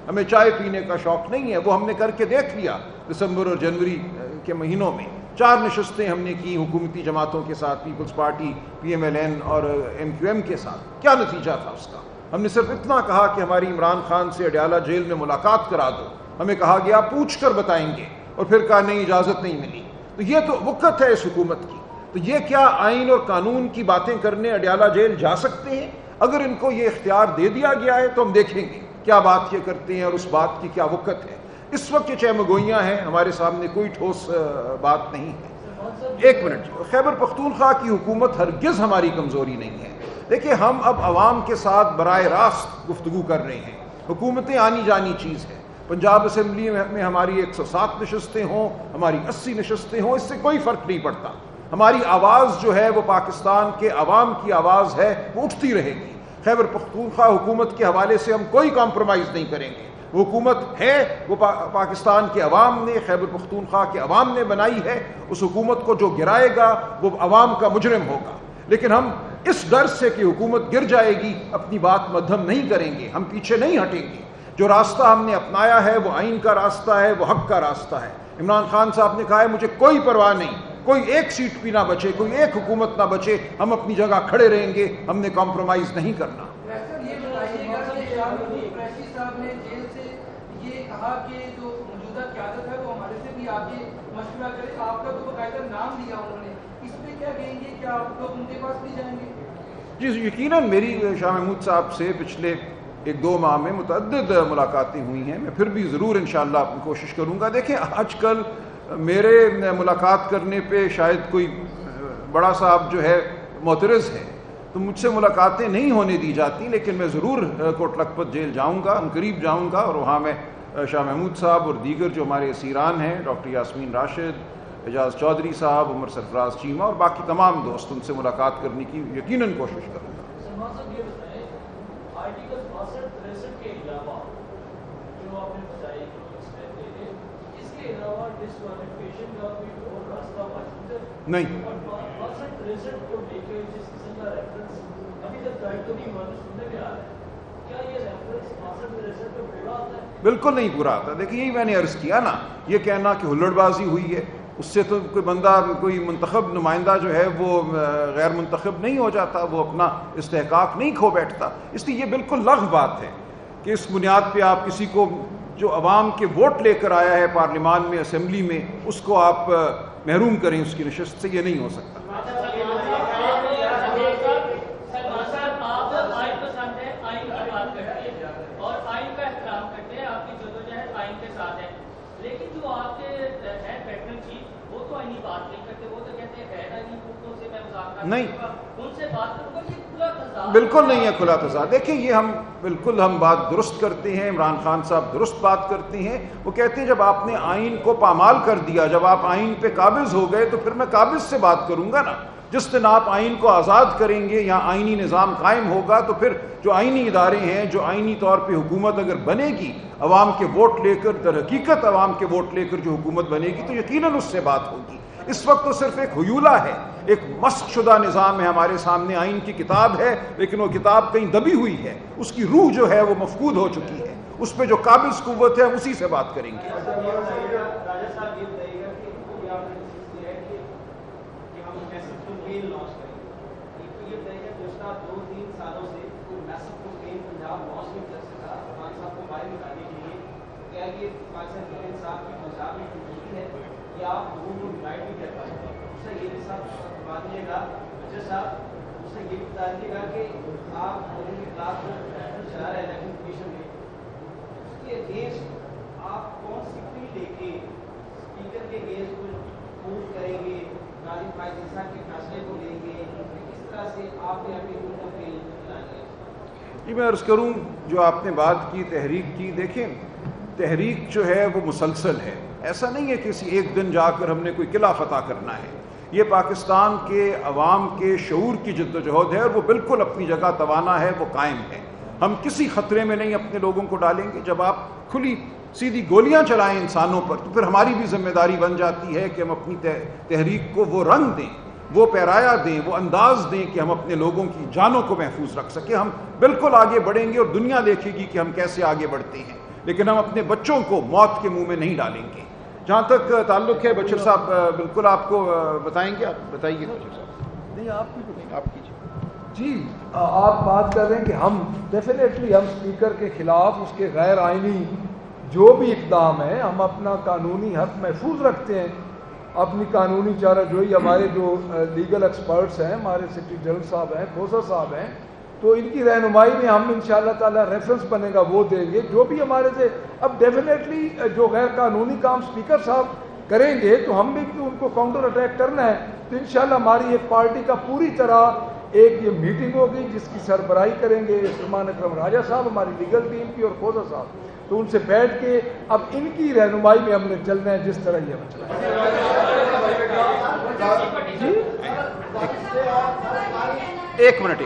ہمیں چائے پینے کا شوق نہیں ہے، وہ ہم نے کر کے دیکھ لیا دسمبر اور جنوری کے مہینوں میں۔ 4 نشستیں ہم نے کی حکومتی جماعتوں کے ساتھ، پیپلز پارٹی، PMLN اور MQM کے ساتھ، کیا نتیجہ تھا اس کا؟ ہم نے صرف اتنا کہا کہ ہماری عمران خان سے اڈیالہ جیل میں ملاقات کرا دو، ہمیں کہا گیا پوچھ کر بتائیں گے، اور پھر کہا نہیں اجازت نہیں ملی۔ تو یہ تو وقت ہے اس حکومت کی، تو یہ کیا آئین اور قانون کی باتیں کرنے اڈیالہ جیل جا سکتے ہیں؟ اگر ان کو یہ اختیار دے دیا گیا ہے تو ہم دیکھیں گے کیا بات یہ کرتے ہیں اور اس بات کی کیا وقت ہے۔ اس وقت یہ چہمگوئیاں ہیں، ہمارے سامنے کوئی ٹھوس بات نہیں ہے۔ ایک منٹ، خیبر پختونخوا کی حکومت ہرگز ہماری کمزوری نہیں ہے۔ دیکھیں ہم اب عوام کے ساتھ براہ راست گفتگو کر رہے ہیں، حکومتیں آنی جانی چیز ہے۔ پنجاب اسمبلی میں ہماری 107 نشستیں ہوں، ہماری 80 نشستیں ہوں، اس سے کوئی فرق نہیں پڑتا۔ ہماری آواز جو ہے وہ پاکستان کے عوام کی آواز ہے، وہ اٹھتی رہے گی۔ خیبر پختونخوا حکومت کے حوالے سے ہم کوئی کمپرومائز نہیں کریں گے۔ وہ حکومت ہے، وہ پاکستان کے عوام نے، خیبر پختونخوا کے عوام نے بنائی ہے۔ اس حکومت کو جو گرائے گا وہ عوام کا مجرم ہوگا، لیکن ہم اس ڈر سے کہ حکومت گر جائے گی اپنی بات مدھم نہیں کریں گے، ہم پیچھے نہیں ہٹیں گے۔ جو راستہ ہم نے اپنایا ہے وہ آئین کا راستہ ہے، وہ حق کا راستہ ہے۔ عمران خان صاحب نے کہا ہے مجھے کوئی پرواہ نہیں، کوئی ایک سیٹ بھی نہ بچے، کوئی ایک حکومت نہ بچے، ہم اپنی جگہ کھڑے رہیں گے، ہم نے کمپرومائز نہیں کرنا۔ یہ بتائیے گا کہ شاہ محمود قریشی صاحب نے جیل سے یہ کہا کہ جو موجودہ قیادت ہے وہ ہمارے سے بھی آگے مشورہ کرے، آپ کا تو باقاعدہ نام لیا انہوں نے، اس پہ کیا کہیں گے؟ کیا آپ لوگ ان کے پاس بھی جائیں گے؟ جی یقیناً میری شاہ محمود صاحب سے پچھلے 1-2 ماہ میں متعدد ملاقاتیں ہوئی ہیں، میں پھر بھی ضرور انشاءاللہ اپنی کوشش کروں گا۔ دیکھیں آج کل میرے ملاقات کرنے پہ شاید کوئی بڑا صاحب جو ہے معترض ہے، تو مجھ سے ملاقاتیں نہیں ہونے دی جاتی، لیکن میں ضرور کوٹ لکھپت جیل جاؤں گا، قریب جاؤں گا، اور وہاں میں شاہ محمود صاحب اور دیگر جو ہمارے اسیران ہیں، ڈاکٹر یاسمین راشد، اعجاز چودھری صاحب، عمر سرفراز چیمہ اور باقی تمام دوست، ان سے ملاقات کرنے کی یقیناً کوشش کروں گا۔ آرٹیکل 62-63 کے علاوہ جو آپ نے بتائی اس کے علاوہ ڈسکوالیفیکیشن کا کوئی اور راستہ موجود ہے؟ نہیں۔ اور 62-63 کو لے کے جس قسم کا ریفرنس ابھی تک گائیڈ تو نہیں سننے میں آ رہا ہے، کیا یہ ریفرنس 62-63 پہ پورا آتا ہے؟ بالکل نہیں پورا آتا۔ دیکھیے یہی میں نے عرض کیا نا، یہ کہنا کہ ہلڑ بازی ہوئی ہے، اس سے تو کوئی بندہ، کوئی منتخب نمائندہ جو ہے وہ غیر منتخب نہیں ہو جاتا، وہ اپنا استحقاق نہیں کھو بیٹھتا۔ اس لیے یہ بالکل لغو بات ہے کہ اس بنیاد پہ آپ کسی کو جو عوام کے ووٹ لے کر آیا ہے پارلیمان میں، اسمبلی میں، اس کو آپ محروم کریں اس کی نشست سے، یہ نہیں ہو سکتا۔ لیکن جو آپ کے ہیں پیٹرن چیف، وہ تو آئینی بات نہیں کرتے، وہ تو کہتے ہیں غیر آئینی قوتوں سے میں مذاکرات نہیں، ان سے بات کروں گا، یہ کھلا تضاد بالکل نہیں ہے کھلا تضاد۔ دیکھیں یہ ہم بات درست کرتے ہیں، عمران خان صاحب درست بات کرتے ہیں۔ وہ کہتے ہیں جب آپ نے آئین کو پامال کر دیا، جب آپ آئین پہ قابض ہو گئے تو پھر میں قابض سے بات کروں گا نا۔ جس دن آپ آئین کو آزاد کریں گے یا آئینی نظام قائم ہوگا تو پھر جو آئینی ادارے ہیں، جو آئینی طور پہ حکومت اگر بنے گی عوام کے ووٹ لے کر، در حقیقت عوام کے ووٹ لے کر جو حکومت بنے گی تو یقیناً اس سے بات ہوگی۔ اس وقت تو صرف ایک حیولہ ہے، ایک مسخ شدہ نظام ہے ہمارے سامنے، آئین کی کتاب ہے لیکن وہ کتاب کہیں دبی ہوئی ہے، اس کی روح جو ہے وہ مفقود ہو چکی ہے، اس پہ جو قابض قوت ہے اسی سے بات کریں گے۔ جی میں عرض کروں، جو آپ نے بات کی تحریک کی، دیکھیں تحریک جو ہے وہ مسلسل ہے، ایسا نہیں ہے کہ کسی ایک دن جا کر ہم نے کوئی قلعہ فتح کرنا ہے۔ یہ پاکستان کے عوام کے شعور کی جدوجہد ہے اور وہ بالکل اپنی جگہ توانا ہے، وہ قائم ہے۔ ہم کسی خطرے میں نہیں اپنے لوگوں کو ڈالیں گے۔ جب آپ کھلی سیدھی گولیاں چلائیں انسانوں پر تو پھر ہماری بھی ذمہ داری بن جاتی ہے کہ ہم اپنی تحریک کو وہ رنگ دیں، وہ پیرایا دیں، وہ انداز دیں کہ ہم اپنے لوگوں کی جانوں کو محفوظ رکھ سکیں۔ ہم بالکل آگے بڑھیں گے اور دنیا دیکھے گی کہ ہم کیسے آگے بڑھتے ہیں، لیکن ہم اپنے بچوں کو موت کے منہ میں نہیں ڈالیں گے. جہاں تک تعلق ہے بشیر صاحب بالکل آپ کو بتائیں گے. آپ بتائیے بشیر صاحب. نہیں آپ کی آپ کیجیے. جی آپ بات کر رہے ہیں کہ ہم ڈیفینیٹلی ہم اسپیکر کے خلاف اس کے غیر آئینی جو بھی اقدام ہے ہم اپنا قانونی حق محفوظ رکھتے ہیں. اپنی قانونی چارہ جوئی ہمارے جو لیگل ایکسپرٹس ہیں ہمارے سیکرٹری جنرل صاحب ہیں کھوسا صاحب ہیں تو ان کی رہنمائی میں ہم انشاءاللہ تعالی ریفرنس بنے گا وہ دیں گے جو بھی ہمارے سے. اب ڈیفینیٹلی جو غیر قانونی کام اسپیکر صاحب کریں گے تو ہم بھی ان کو کاؤنٹر اٹیک کرنا ہے. تو انشاءاللہ ہماری ایک پارٹی کا پوری طرح ایک یہ میٹنگ ہوگی جس کی سربراہی کریں گے سلمان اکرم راجہ صاحب ہماری لیگل ٹیم کی اور کھوسا صاحب. تو ان سے بیٹھ کے اب ان کی رہنمائی میں ہم نے چلنا ہے جس طرح یہ مسئلہ ہے. ایک منٹ